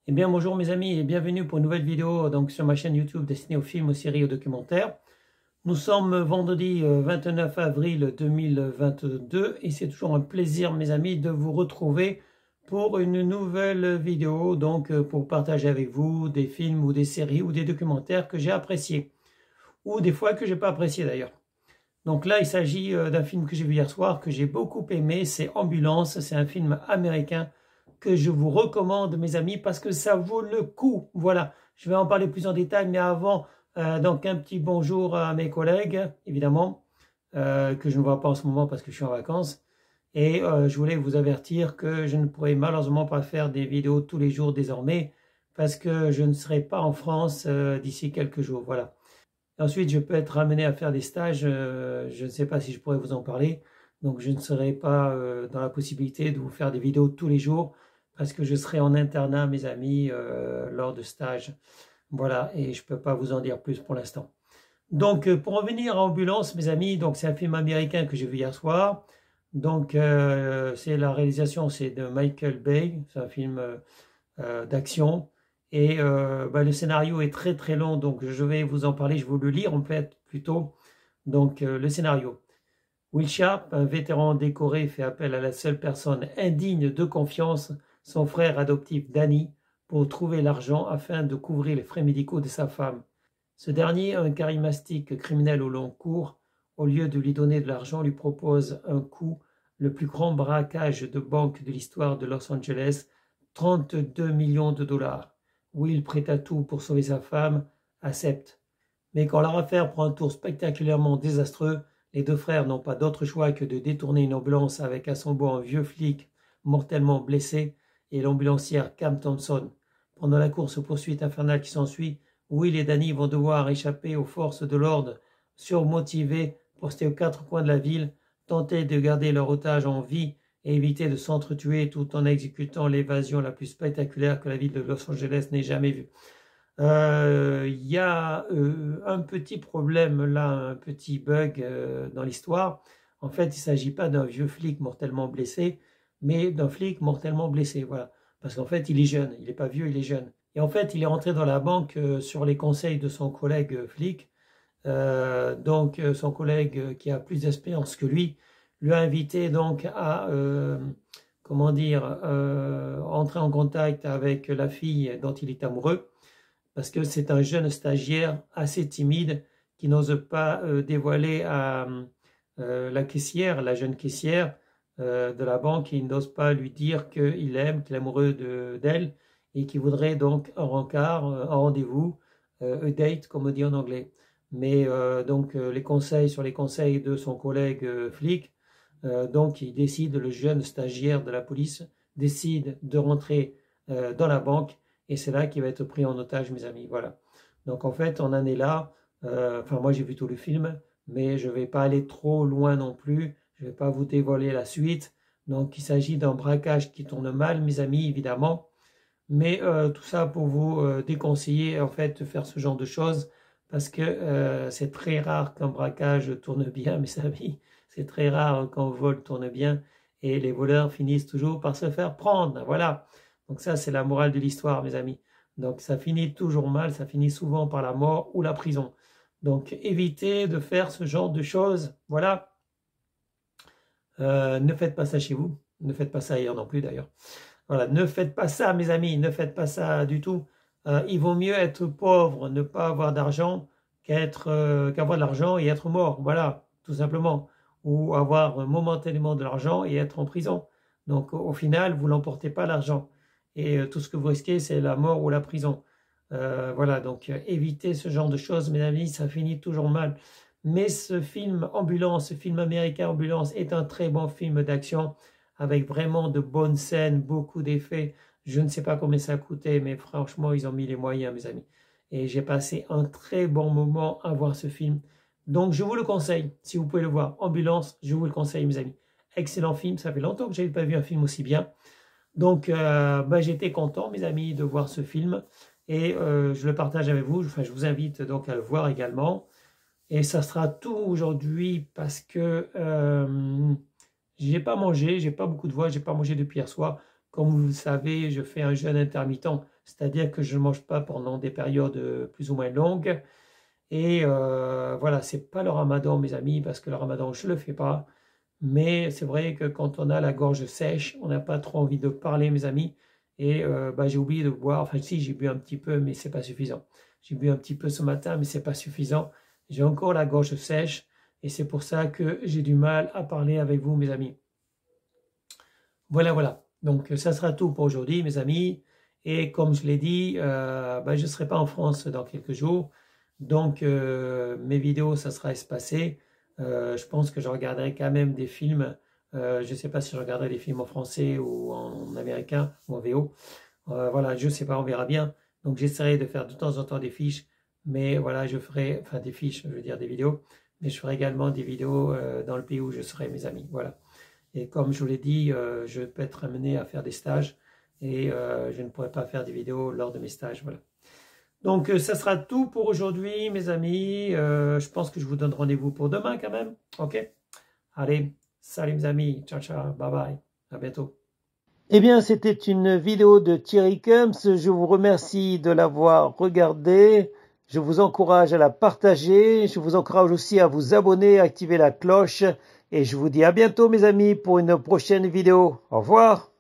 Eh bien bonjour mes amis et bienvenue pour une nouvelle vidéo donc sur ma chaîne YouTube destinée aux films, aux séries et aux documentaires. Nous sommes vendredi 29 avril 2022 et c'est toujours un plaisir mes amis de vous retrouver pour une nouvelle vidéo donc pour partager avec vous des films ou des séries ou des documentaires que j'ai appréciés ou des fois que j'ai pas apprécié d'ailleurs. Donc là il s'agit d'un film que j'ai vu hier soir que j'ai beaucoup aimé, c'est Ambulance, c'est un film américain que je vous recommande mes amis parce que ça vaut le coup. Voilà, je vais en parler plus en détail, mais avant, donc un petit bonjour à mes collègues, évidemment, que je ne vois pas en ce moment parce que je suis en vacances. Et je voulais vous avertir que je ne pourrai malheureusement pas faire des vidéos tous les jours désormais parce que je ne serai pas en France d'ici quelques jours. Voilà. Ensuite, je peux être amené à faire des stages. Je ne sais pas si je pourrais vous en parler. Donc, je ne serai pas dans la possibilité de vous faire des vidéos tous les jours parce que je serai en internat, mes amis, lors de stages. Voilà, et je ne peux pas vous en dire plus pour l'instant. Donc, pour revenir à Ambulance, mes amis, donc c'est un film américain que j'ai vu hier soir. Donc, c'est la réalisation, c'est de Michael Bay. C'est un film d'action. Et le scénario est très très long, donc je vais vous en parler, je vais vous le lire en fait plutôt. Donc le scénario. Will Sharp, un vétéran décoré, fait appel à la seule personne indigne de confiance, son frère adoptif Danny, pour trouver l'argent afin de couvrir les frais médicaux de sa femme. Ce dernier, un charismatique criminel au long cours, au lieu de lui donner de l'argent, lui propose un coup, le plus grand braquage de banque de l'histoire de Los Angeles, 32 millions de dollars. Will, prêt à tout pour sauver sa femme, accepte. Mais quand leur affaire prend un tour spectaculairement désastreux, les deux frères n'ont pas d'autre choix que de détourner une ambulance avec à son bord un vieux flic mortellement blessé et l'ambulancière Cam Thompson. Pendant la course-poursuite infernale qui s'ensuit, Will et Danny vont devoir échapper aux forces de l'ordre, surmotivés, postés aux quatre coins de la ville, tenter de garder leur otage en vie et éviter de s'entretuer tout en exécutant l'évasion la plus spectaculaire que la ville de Los Angeles n'ait jamais vue. Y a un petit problème là, un petit bug dans l'histoire. En fait, il ne s'agit pas d'un vieux flic mortellement blessé, mais d'un flic mortellement blessé. Voilà. Parce qu'en fait, il est jeune, il n'est pas vieux, il est jeune. Et en fait, il est rentré dans la banque sur les conseils de son collègue flic. Donc, son collègue qui a plus d'expérience que lui a invité donc à, comment dire, entrer en contact avec la fille dont il est amoureux parce que c'est un jeune stagiaire assez timide qui n'ose pas dévoiler à la caissière, la jeune caissière de la banque, il n'ose pas lui dire qu'il l'aime, qu'il est amoureux d'elle et qu'il voudrait donc un rencard, un rendez-vous, a date comme on dit en anglais. Mais donc les conseils sur les conseils de son collègue flic, donc il décide, le jeune stagiaire de la police décide de rentrer dans la banque et c'est là qu'il va être pris en otage, mes amis. Voilà. Donc en fait, on en est là. Enfin, moi j'ai vu tout le film, mais je ne vais pas aller trop loin non plus. Je ne vais pas vous dévoiler la suite. Donc il s'agit d'un braquage qui tourne mal, mes amis, évidemment. Mais tout ça pour vous déconseiller en fait de faire ce genre de choses parce que c'est très rare qu'un braquage tourne bien, mes amis. C'est très rare qu'un vol tourne bien et les voleurs finissent toujours par se faire prendre. Voilà. Donc ça, c'est la morale de l'histoire, mes amis. Donc ça finit toujours mal, ça finit souvent par la mort ou la prison. Donc évitez de faire ce genre de choses. Voilà. Ne faites pas ça chez vous. Ne faites pas ça ailleurs non plus d'ailleurs. Voilà, ne faites pas ça, mes amis. Ne faites pas ça du tout. Il vaut mieux être pauvre, ne pas avoir d'argent, qu'avoir de l'argent et être mort. Voilà, tout simplement. Ou avoir momentanément de l'argent et être en prison. Donc au final, vous n'emportez pas l'argent. Et tout ce que vous risquez, c'est la mort ou la prison. Voilà, donc évitez ce genre de choses, mes amis, ça finit toujours mal. Mais ce film Ambulance, ce film américain Ambulance est un très bon film d'action avec vraiment de bonnes scènes, beaucoup d'effets. Je ne sais pas combien ça a coûté, mais franchement, ils ont mis les moyens, mes amis. Et j'ai passé un très bon moment à voir ce film. Donc, je vous le conseille, si vous pouvez le voir. Ambulance, je vous le conseille, mes amis. Excellent film, ça fait longtemps que je n'avais pas vu un film aussi bien. Donc, j'étais content, mes amis, de voir ce film. Et je le partage avec vous. Enfin, je vous invite donc à le voir également. Et ça sera tout aujourd'hui parce que j'ai pas mangé, j'ai pas beaucoup de voix, j'ai pas mangé depuis hier soir. Comme vous le savez, je fais un jeûne intermittent. c'est-à-dire que je ne mange pas pendant des périodes plus ou moins longues. Et voilà, c'est pas le ramadan, mes amis, parce que le ramadan, je le fais pas. Mais c'est vrai que quand on a la gorge sèche, on n'a pas trop envie de parler, mes amis. Et j'ai oublié de boire. Enfin, si, j'ai bu un petit peu, mais c'est pas suffisant. J'ai bu un petit peu ce matin, mais c'est pas suffisant. J'ai encore la gorge sèche. Et c'est pour ça que j'ai du mal à parler avec vous, mes amis. Voilà, voilà. Donc, ça sera tout pour aujourd'hui, mes amis. Et comme je l'ai dit, je ne serai pas en France dans quelques jours. Donc, mes vidéos, ça sera espacé. Je pense que je regarderai quand même des films. Je ne sais pas si je regarderai des films en français ou en américain ou en VO. Voilà, je ne sais pas, on verra bien. Donc, j'essaierai de faire de temps en temps des fiches. Mais voilà, je ferai, enfin des fiches, je veux dire des vidéos. Mais je ferai également des vidéos dans le pays où je serai, mes amis. Voilà. Et comme je vous l'ai dit, je peux être amené à faire des stages. Et je ne pourrai pas faire des vidéos lors de mes stages. Voilà. Donc, ça sera tout pour aujourd'hui, mes amis. Je pense que je vous donne rendez-vous pour demain quand même. OK? Allez, salut mes amis. Ciao, ciao. Bye bye. À bientôt. Eh bien, c'était une vidéo de Thierry Kums. Je vous remercie de l'avoir regardée. Je vous encourage à la partager. Je vous encourage aussi à vous abonner, à activer la cloche. Et je vous dis à bientôt, mes amis, pour une prochaine vidéo. Au revoir.